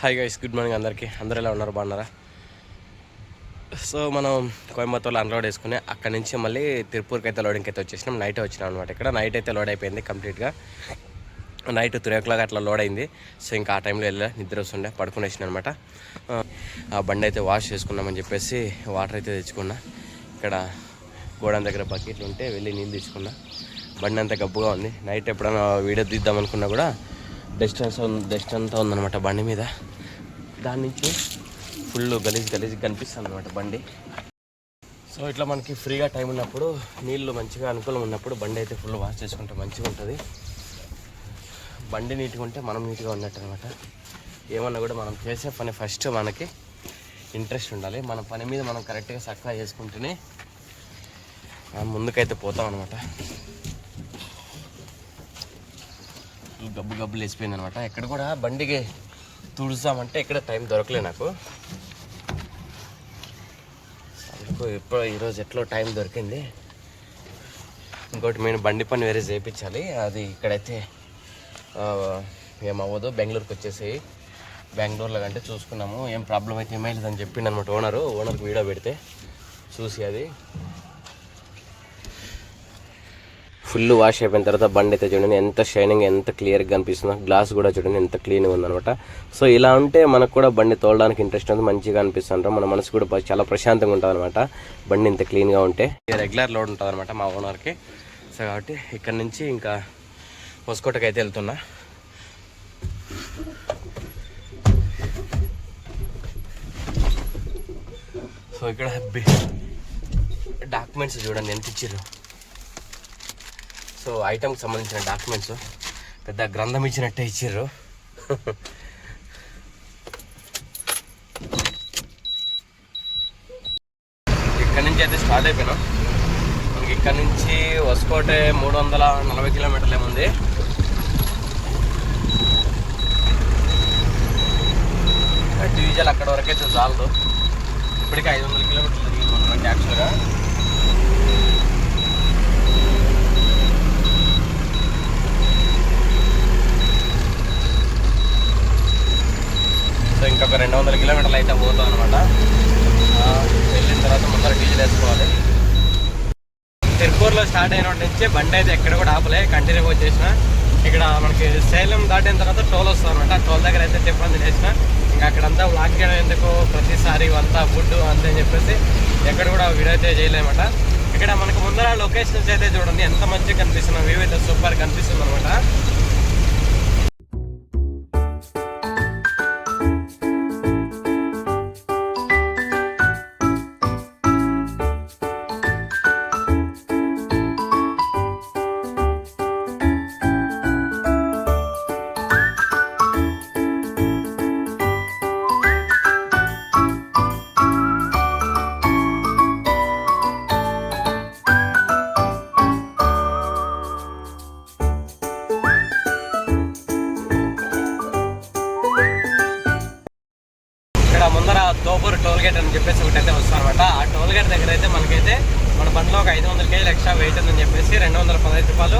Hi guys, good morning అందరికీ. అందరూ ఎలా ఉన్నారు, బాగున్నారా? సో మనం కోయంబత్తూర్లో అన్లోడ్ వేసుకుని అక్కడి నుంచి మళ్ళీ తిరుపూర్కి అయితే లోడింగ్కి అయితే వచ్చేసినాం. నైట్ వచ్చినాం అనమాట. ఇక్కడ నైట్ అయితే లోడ్ అయిపోయింది కంప్లీట్గా. నైట్ 3 o'clock అట్లా లోడ్ అయింది. సో ఇంకా ఆ టైంలో వెళ్ళా, నిద్ర వస్తుండే, పడుకునేసిన అనమాట. ఆ బండి అయితే వాష్ చేసుకున్నామని చెప్పేసి వాటర్ అయితే తెచ్చుకున్నా. ఇక్కడ గోడౌన్ దగ్గర బకెట్లు ఉంటే వెళ్ళి నీళ్ళు తీసుకున్నా. బండి అంతా గబ్బుగా ఉంది. నైట్ ఎప్పుడైనా వీడియో తీద్దామనుకున్నా కూడా డస్ట్ అంతా ఉందన్నమాట బండి మీద. దాని నుంచి ఫుల్ గలీజ్ కనిపిస్తుంది అనమాట బండి. సో ఇట్లా మనకి ఫ్రీగా టైం ఉన్నప్పుడు, నీళ్ళు మంచిగా అనుకూలం ఉన్నప్పుడు బండి అయితే ఫుల్ వాష్ చేసుకుంటే మంచిగా ఉంటుంది. బండి నీట్గా ఉంటే మనం నీట్గా ఉన్నట్టు అనమాట. ఏమన్నా కూడా మనం చేసే పని ఫస్ట్ మనకి ఇంట్రెస్ట్ ఉండాలి. మన పని మీద మనం కరెక్ట్గా చక్కగా చేసుకుంటేనే ముందుకైతే పోతాం అనమాట. గబ్బులు వేసిపోయింది అనమాట. ఎక్కడ కూడా బండికి తుడుస్తామంటే ఇక్కడ టైం దొరకలే నాకు. అందుకు ఇప్పుడు ఈరోజు ఎట్లో టైం దొరికింది. ఇంకోటి నేను బండి పని వేరే చేయించాలి. అది ఇక్కడైతే ఏమవ్వదు, బెంగళూరుకి వచ్చేసి బెంగళూరులో కంటే చూసుకున్నాము. ఏం ప్రాబ్లం అయితే ఏమీ లేదని చెప్పిండు అనమాట ఓనర్కి వీడియో పెడితే చూసి. అది ఫుల్ వాష్ అయిపోయిన తర్వాత బండి అయితే చూడండి ఎంత షైనింగ్, ఎంత క్లియర్గా కనిపిస్తుందో. గ్లాస్ కూడా చూడండి ఎంత క్లీన్గా ఉందనమాట. సో ఇలా ఉంటే మనకు కూడా బండి తోలడానికి ఇంట్రెస్ట్ ఉంది, మంచిగా అనిపిస్తుంటారు. మన మనసు కూడా చాలా ప్రశాంతంగా ఉంటుంది అనమాట బండి ఇంత క్లీన్గా ఉంటే. రెగ్యులర్ లోడ్ ఉంటుంది అనమాట మా ఓనర్కి. సో కాబట్టి ఇక్కడ నుంచి ఇంకా హొస్కోటకి అయితే వెళ్తున్నా. సో ఇక్కడ డాక్యుమెంట్స్ చూడండి ఎంత ఇచ్చారు. సో ఐటమ్కి సంబంధించిన డాక్యుమెంట్స్ పెద్ద గ్రంథం ఇచ్చినట్టే ఇచ్చారు. ఇక్కడ నుంచి అయితే స్టార్ట్ అయిపోయినాం. మనకి ఇక్కడ నుంచి హొస్కోటే 340 కిలోమీటర్లు ఏముంది. డీజిల్ అక్కడ వరకు అయితే చాలదు. ఇప్పటికే 500 కిలోమీటర్లు తిరిగింది మనకి యాక్చువల్గా. సో ఇంకొక 200 కిలోమీటర్లు అయితే పోతాం అనమాట. వెళ్ళిన తర్వాత ముందర డీజిల్ వేసుకోవాలి. తిరుపూర్లో స్టార్ట్ అయిన నుంచి బండి అయితే ఎక్కడ కూడా ఆపలే, కంటిన్యూ వచ్చేసిన. ఇక్కడ మనకి సేలం దాటిన తర్వాత టోల్ వస్తాం అనమాట. టోల్ దగ్గర అయితే టిఫిన్ తినేసిన. ఇంకా అక్కడంతా బ్లాక్ చేయడం ఎందుకు, ప్రతిసారి అంతా ఫుడ్ అంతే అని చెప్పేసి ఎక్కడ కూడా వీడియో అయితే చేయలేమట. ఇక్కడ మనకు ముందర లొకేషన్స్ అయితే చూడండి ఎంత మంచిగా కనిపిస్తుంది. వ్యూ అయితే సూపర్ కనిపిస్తుంది అనమాట. ముందర తోపూరు టోల్ గేట్ అని చెప్పేసి ఒకటైతే వస్తాం అనమాట. ఆ టోల్ గేట్ దగ్గర అయితే మనకైతే మన బండిలో ఒక 500 kg ఎక్స్ట్రా వెయిట్ ఉందని చెప్పేసి 215 రూపాయలు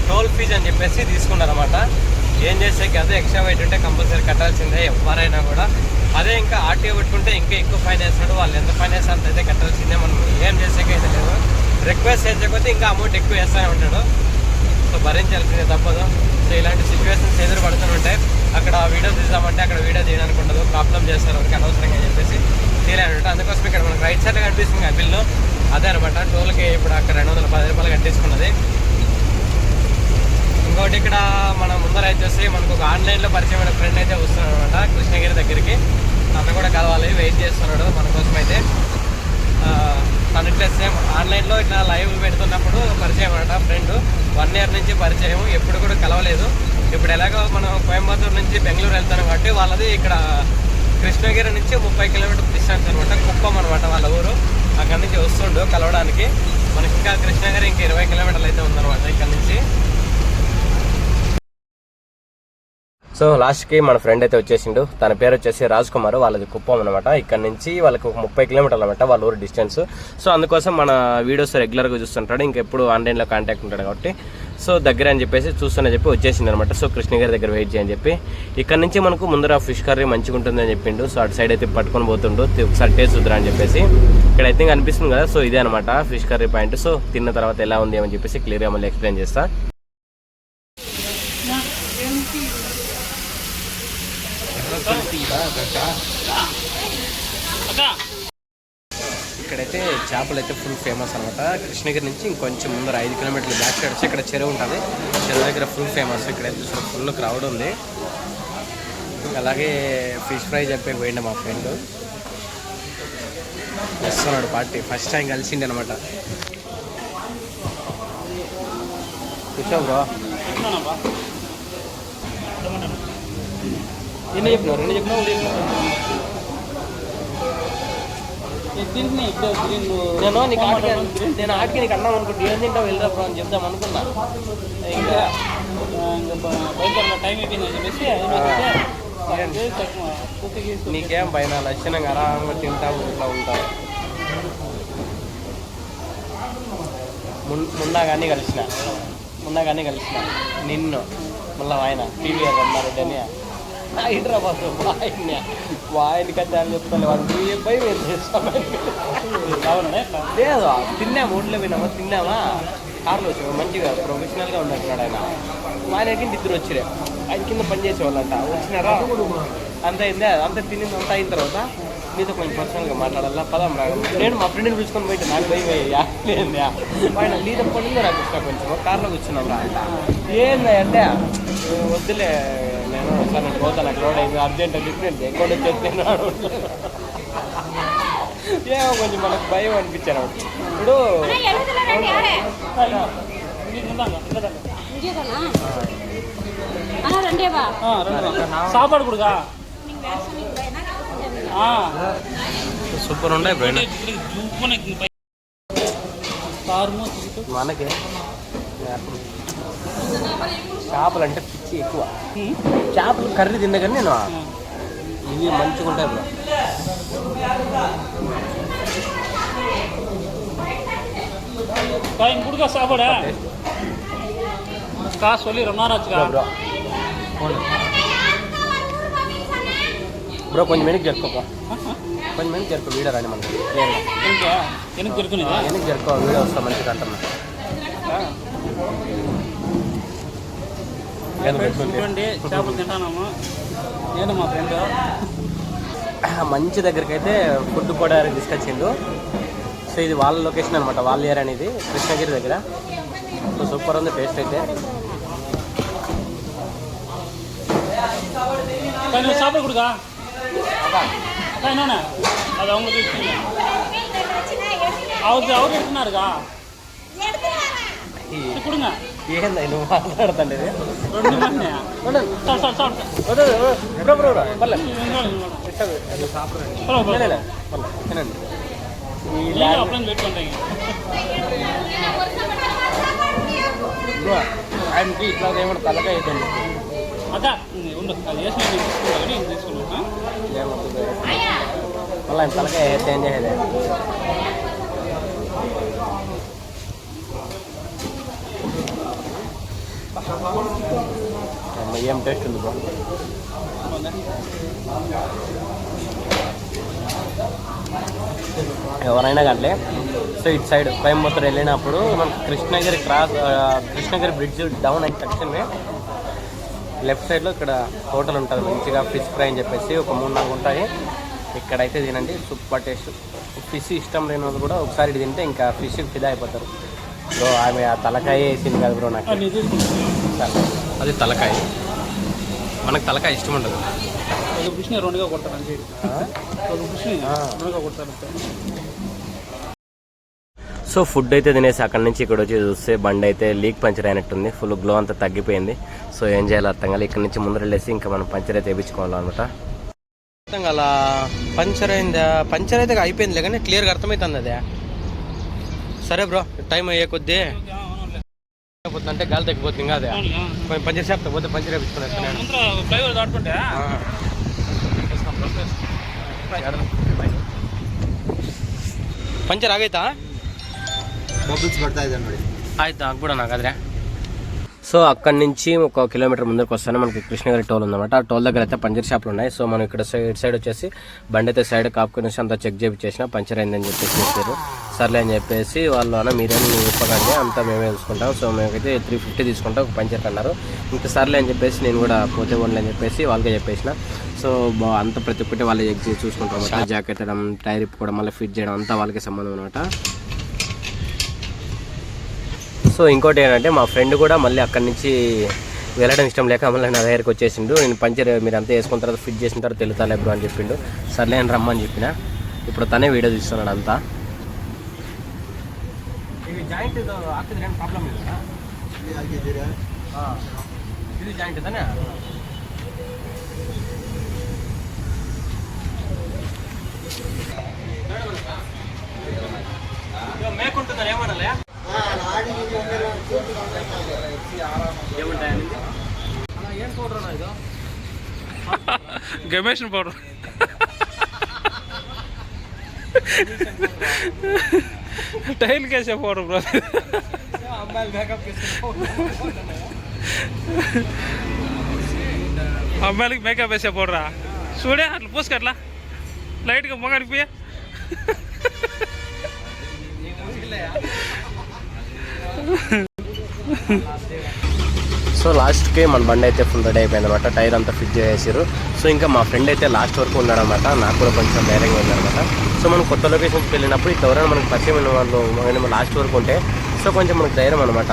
టోల్ ఫీజు అని చెప్పేసి తీసుకున్నారన్నమాట. ఏం చేసే అదే ఎక్స్ట్రా వెయిట్ ఉంటే కంపల్సరీ కట్టాల్సిందే ఎవరైనా కూడా. అదే ఇంకా ఆర్టీఓ పెట్టుకుంటే ఇంకా ఎక్కువ ఫైన్ వేస్తాడు. వాళ్ళు ఎంత ఫైన్ వేస్తారు అంత అయితే కట్టాల్సిందే. మనం ఏం చేసేకైతే లేదు. రిక్వెస్ట్ చేసేకపోతే ఇంకా అమౌంట్ ఎక్కువ వేస్తూనే ఉంటాడు. సో భరించాల్సిందే, తప్పదు. సో ఇలాంటి సిచ్యువేషన్స్ ఎదురుపడుతూనే ఉంటాయి. అక్కడ వీడియో తీద్దామంటే అక్కడ వీడియో తీయడానికి ఉండదు, ప్రాబ్లం చేస్తారు వాళ్ళకి అనవసరంగా అని చెప్పేసి తీయాలంటే. అందుకోసం ఇక్కడ మనకు రైట్ సైడ్ కనిపిస్తుంది ఆ బిల్లు, అదే అనమాట టోల్కి ఇప్పుడు అక్కడ 210 రూపాయలు కట్టించుకున్నది. ఇంకోటి ఇక్కడ మన ముందర వచ్చేసి మనకు ఒక ఆన్లైన్లో పరిచయమైన ఫ్రెండ్ అయితే వస్తున్నాడు అనమాట కృష్ణగిరి దగ్గరికి. తను కూడా కలవాలి, వెయిట్ చేస్తున్నాడు మన కోసం అయితే. తను ఇట్లా సేమ్ ఆన్లైన్లో ఇట్లా లైవ్ పెడుతున్నప్పుడు పరిచయం అనమాట ఫ్రెండ్. 1 year నుంచి పరిచయం, ఎప్పుడు కూడా కలవలేదు. ఇప్పుడు ఎలాగో మనం కోయంబత్తూరు నుంచి బెంగళూరు వెళ్తాం కాబట్టి వాళ్ళది ఇక్కడ కృష్ణగిరి నుంచి 30 కిలోమీటర్ డిస్టెన్స్ అనమాట. కుప్పం అనమాట వాళ్ళ ఊరు. అక్కడి నుంచి వస్తుండు కలవడానికి. మనకి ఇంకా కృష్ణగిరి ఇంకా 20 కిలోమీటర్లు అయితే ఉందన్నమాట ఇక్కడ నుంచి. సో లాస్ట్కి మన ఫ్రెండ్ అయితే వచ్చేసిండు. తన పేరు వచ్చేసి రాజ్ కుమార్. వాళ్ళది కుప్పం అనమాట. ఇక్కడ నుంచి వాళ్ళకి ఒక 30 కిలోమీటర్లు అనమాట వాళ్ళ ఊరు డిస్టెన్స్. సో అందుకోసం మన వీడియోస్ రెగ్యులర్గా చూస్తుంటాడు. ఇంకెప్పుడు ఆన్లైన్లో కాంటాక్ట్ ఉంటాడు కాబట్టి సో దగ్గర అని చెప్పేసి చూస్తున్నా చెప్పి వచ్చేసింది అనమాట. సో కృష్ణగిరి దగ్గర వెయిట్ చేయని చెప్పి ఇక్కడ నుంచి మనకు ముందర ఫిష్ కర్రీ మంచిగా ఉంటుందని చెప్పిండు. సో అటు సైడ్ అయితే పట్టుకొని పోతుండు, ఒకసారి టేస్ట్ చూద్దాం అని చెప్పేసి. ఇక్కడ అయితే అనిపిస్తుంది కదా, సో ఇదే అనమాట ఫిష్ కర్రీ పాయింట్. సో తిన్న తర్వాత ఎలా ఉంది అని చెప్పేసి క్లియర్గా మళ్ళీ ఎక్స్ప్లెయిన్ చేస్తా. ఇక్కడైతే చేపలు అయితే ఫుల్ ఫేమస్ అనమాట. కృష్ణగిరి నుంచి ఇంకొంచెం ముందర 5 కిలోమీటర్లు బ్యాక్ సైడ్ వచ్చి ఇక్కడ చెరువు ఉంటుంది. చెరువు దగ్గర ఫుల్ ఫేమస్. ఇక్కడైతే చూసిన ఫుల్ క్రౌడ్ ఉంది. అలాగే ఫిష్ ఫ్రై చెప్పే పోయిండే మా ఫ్రెండ్ వస్తున్నాడు పార్టీ. ఫస్ట్ టైం కలిసిండే అనమాట. కూర్చో బ్రో. ఎన్ని చెప్పినావు? 2 చెప్పినావు? నేను ఆటికి నీకు అన్నాం అనుకుంటే ఏం తింటావు వెళ్ళరా బ్రో అని చెప్దాం అనుకున్నా. ఇంకా టైం అయిపోయిందని చెప్పేసి నీకేం పైన లక్షణంగా ఆరాంగా తింటావు, ఇట్లా ఉంటావు. మొన్న కానీ కలిసిన నిన్ను మళ్ళీ ఆయన టీవీఆర్ అన్నారెడ్డి అని హైదరాబాద్ వాయిని కథలు చెప్తాను. వాళ్ళు భయం ఏం చేస్తాం లేదు. తిన్నాము, ఊళ్ళో పోయినామా, తిన్నామా, కార్లో వచ్చాము. మంచిగా ప్రొఫెషనల్గా ఉన్నట్టున్నాడు ఆయన. ఆయనకి 2 వచ్చిరే. ఆయన కింద పని చేసేవాళ్ళంట. వచ్చినారా అంత అయిందా? అంత తినింది అంతా అయిన తర్వాత మీతో కొంచెం పర్సనల్గా మాట్లాడాలా, పదం రాగం. నేను మా ఫ్రెండ్ని పిలుచుకొని పోయింటే నాకు భయం అయ్యా. ఆయన నీతో పడిందో నాకు వచ్చినా కొంచెం కార్లో కూర్చున్నాం రా. ఏంది అంటే వద్దులే నేను సార్ నేను పోతాను, నాకు రోడ్ అయింది అర్జెంట్ డిఫరెంట్ ఎక్కడ వచ్చేస్తున్నాడు. ఏమో కొంచెం మనకు భయం అనిపించాను. ఇప్పుడు సాపాడు కూడా సూపర్ ఉండే మనకి. చేపలు అంటే పిచ్చి ఎక్కువ. చేపలు కర్రీ తిన్నా కానీ నేను ఇవి మంచిగా ఉంటాయి బ్రో. ఇంకొక సాపాడా காசு சொல்லி ரொம்ப நேரம் ஆச்சுக்கா ப்ரோ ப்ரோ கொஞ்சம் மெனுக்கு ஜெர்க்கோப்பா கொஞ்சம் மெனுக்கு జరుకో వీడియో రాని మనకి எனக்கு జరుకుని எனக்கு జరుకో వీడియో వస్తా మంచిగా అంటున్నా. చూడండి చేపలు తింటాము నేను మా ఫ్రెండ్. మంచి దగ్గరికి అయితే ఫుడ్ కూడా తీసుకొచ్చిండు. సో ఇది వాళ్ళ లొకేషన్ అనమాట, వాళ్ళ ఏరియా అనేది కృష్ణగిరి దగ్గర. సో సూపర్ ఉంది టేస్ట్ అయితే. சாப்பிட கொடுக்கா என்னண்ணா அது அவங்களுக்கு அவரு எடுத்துனா இருக்கா கொடுங்க ఏందా నువ్వు మాట్లాడుతుండే వెయిట్ பண்ணுறீங்க ఆయనకి ఇట్లా ఏమన్నా తలకాయ అవుతుంది. అదా ఉండు అది వేసి తీసుకున్నాను తీసుకున్నా మళ్ళీ ఆయన తలకాయ ఏం చేసేది. ఏం టేస్ట్ ఉంది బ్రో. ఎవరైనా కానీ సో ఇటు సైడ్ కోయంబత్తూర్ వెళ్ళినప్పుడు మనకు కృష్ణగిరి బ్రిడ్జ్ డౌన్ అయిన తక్షణమే లెఫ్ట్ సైడ్లో ఇక్కడ హోటల్ ఉంటుంది మంచిగా ఫిష్ ఫ్రై అని చెప్పేసి ఒక 3-4 ఉంటాయి. ఇక్కడైతే తినండి సూపర్ టేస్ట్. ఫిష్ ఇష్టం లేని వాళ్ళు కూడా ఒకసారి తింటే ఇంకా ఫిష్కి ఫిదా అయిపోతారు. బ్రో ఆమె ఆ తలకాయ వేసింది కదా బ్రో నాకు. అది తలకాయ, మనకు తలకాయ ఇష్టం ఉండదు. రెండుగా కొడతాను కొడతాను. సో ఫుడ్ అయితే తినేసి అక్కడి నుంచి ఇక్కడ వచ్చి చూస్తే బండి అయితే లీక్ పంచర్ అయినట్టుంది. ఫుల్ గ్లో అంతా తగ్గిపోయింది. సో ఏం చేయాలో అర్థం కాదు. ఇక్కడ నుంచి ముందర వెళ్ళేసి ఇంకా మనం పంచర్ అయితే వేయించుకోవాలన్నమాట. అర్థం కాల పంచర్ అయిందా? పంచర్ అయితే అయిపోయిందిలే కానీ క్లియర్గా అర్థమవుతుంది అదే. సరే బ్రో టైం అయ్యే కొద్దీ అంటే గాలి తగ్గిపోతుంది ఇంకా అదే పంచర్ షాప్ పోతే పంచర్ వేయించుకున్నాను. పంచర్ ಆಗೈತಾ? ಬಬಲ್ಸ್ ಬರ್ತಾ ಇದೆ ನೋಡಿ. ಆಯ್ತು ಆಗ್ಬಿಡೋಣ ಹಾಗಾದ್ರೆ. సో అక్కడి నుంచి 1 కిలోమీటర్ ముందరకు వస్తానే మనకి కృష్ణగిరి టోల్ ఉందన్నమాట. ఆ టోల్ దగ్గర అయితే పంచర్ షాపులు ఉన్నాయి. సో మనం ఇక్కడ సైడ్ వచ్చేసి బండి అయితే సైడ్ కాపుకొని అంతా చెక్ చేయించేసిన పంచర్ అయిందని చెప్పేసి చెప్పారు. సర్లే అని చెప్పేసి వాళ్ళు అన్న మీరేం ఇప్పకండి అంతా మేమే చూసుకుంటాం, సో మేమైతే 350 తీసుకుంటాం ఒక పంచర్ అన్నారు. ఇంకా సర్లే అని చెప్పేసి నేను కూడా పోతే ఓన్లీ అని చెప్పేసి వాళ్ళకే చెప్పేసిన. సో అంత ప్రతి ఒక్కటి వాళ్ళే చెక్ చేసి చూసుకుంటాం అనమాట. జాకెట్ వేయడం, టైర్ ఇప్పుకోవడం, మళ్ళీ ఫిట్ చేయడం అంతా వాళ్ళకే సంబంధం అనమాట. సో ఇంకోటి ఏంటంటే మా ఫ్రెండ్ కూడా మళ్ళీ అక్కడి నుంచి వెళ్ళడం ఇష్టం లేక మళ్ళీ నా దగ్గరికి వచ్చేసిండు. నేను పంచర్ మీరు అంతా వేసుకున్న తర్వాత ఫిట్ చేసిన తర్వాత తెలుతాలే బ్రో అని చెప్పిండు. సర్లే అని రమ్మని చెప్పిన. ఇప్పుడు తనే వీడియో తీస్తున్నాడు అంతా. ఇది జాయింట్ ప్రాబ్లం ఇది జాయింట్ ఇదనే మేకుంటుందని ఏమనాలే ఏం పౌడర్ ఇది గమేషన్ పౌడర్ టైల్ కేసే పౌడర్ బ్రో అమ్మాయిలు మేకప్ అమ్మాయిలకి మేకప్ వేసే పౌడరా చూడే అట్లా పూసుకట్లా లైట్గా మొగాడికి పోయా. సో లాస్ట్కి మన బండి అయితే ఫుల్ రెడీ అయిపోయింది అనమాట. టైర్ అంతా ఫిట్ చేసేసారు. సో ఇంకా మా ఫ్రెండ్ అయితే లాస్ట్ వరకు ఉన్నాడనమాట. నాకు కూడా కొంచెం ధైర్యంగా ఉందనమాట. సో మనం కొత్త లొకేషన్స్కి వెళ్ళినప్పుడు ఇట్లా ఎవరైనా మనకు పరిచయం ఉన్న వాళ్ళు లాస్ట్ వరకు ఉంటే సో కొంచెం మనకు ధైర్యం అనమాట.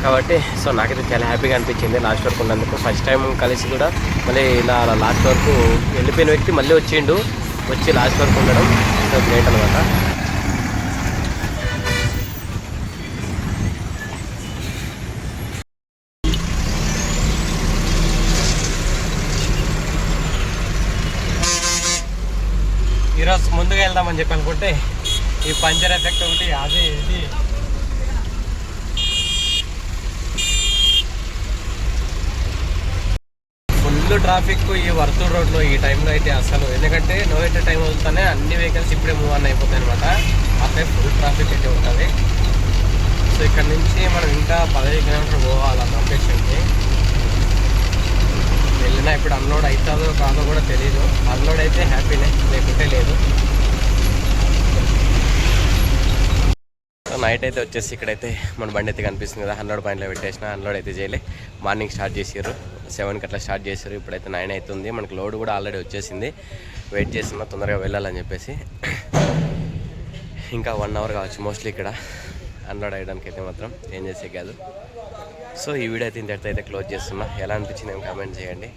కాబట్టి సో నాకైతే చాలా హ్యాపీగా అనిపించింది లాస్ట్ వరకు ఉన్నందుకు. ఫస్ట్ టైం కలిసి కూడా మళ్ళీ ఇలా లాస్ట్ వరకు వెళ్ళిపోయిన వ్యక్తి మళ్ళీ వచ్చిండు, వచ్చి లాస్ట్ వరకు ఉండడం సో గ్రేట్ అనమాట. ఈరోజు ముందుగా వెళ్దామని చెప్పి అనుకుంటే ఈ పంచర్ ఎఫెక్ట్ ఒకటి అదే ఇది ఫుల్ ట్రాఫిక్ ఈ వర్తూర్ రోడ్లో ఈ టైంలో అయితే అసలు. ఎందుకంటే నో ఎంటర్ టైం వస్తానే అన్ని వెహికల్స్ ఇప్పుడే మూవ్ ఆన్ అయిపోతాయి అనమాట. అక్కడ ఫుల్ ట్రాఫిక్ అయితే ఉంటుంది. సో ఇక్కడ నుంచి మనం ఇంకా 15 కిలోమీటర్లు పోవాలి లొకేషన్కి. వెళ్ళినా ఇప్పుడు అన్లోడ్ అవుతుందో కాదో కూడా తెలీదు. అన్లోడ్ అయితే హ్యాపీనే, లేకుంటే లేదు. నైట్ అయితే వచ్చేసి ఇక్కడైతే మన బండి అయితే కనిపిస్తుంది కదా, 100 పాయింట్లో పెట్టేసిన. అన్లోడ్ అయితే చేయలే. మార్నింగ్ స్టార్ట్ చేసారు, 7కి అట్లా స్టార్ట్ చేశారు. ఇప్పుడైతే 9 అవుతుంది. మనకి లోడ్ కూడా ఆల్రెడీ వచ్చేసింది. వెయిట్ చేస్తున్నా తొందరగా వెళ్ళాలని చెప్పేసి. ఇంకా 1 అవర్ కావచ్చు మోస్ట్లీ ఇక్కడ అన్లోడ్ అయ్యడానికి అయితే మాత్రం ఏం చేసే కాదు. సో ఈ వీడియో అయితే ఇంతటితో అయితే క్లోజ్ చేస్తున్నా. ఎలా అనిపించింది ఏం కామెంట్ చేయండి.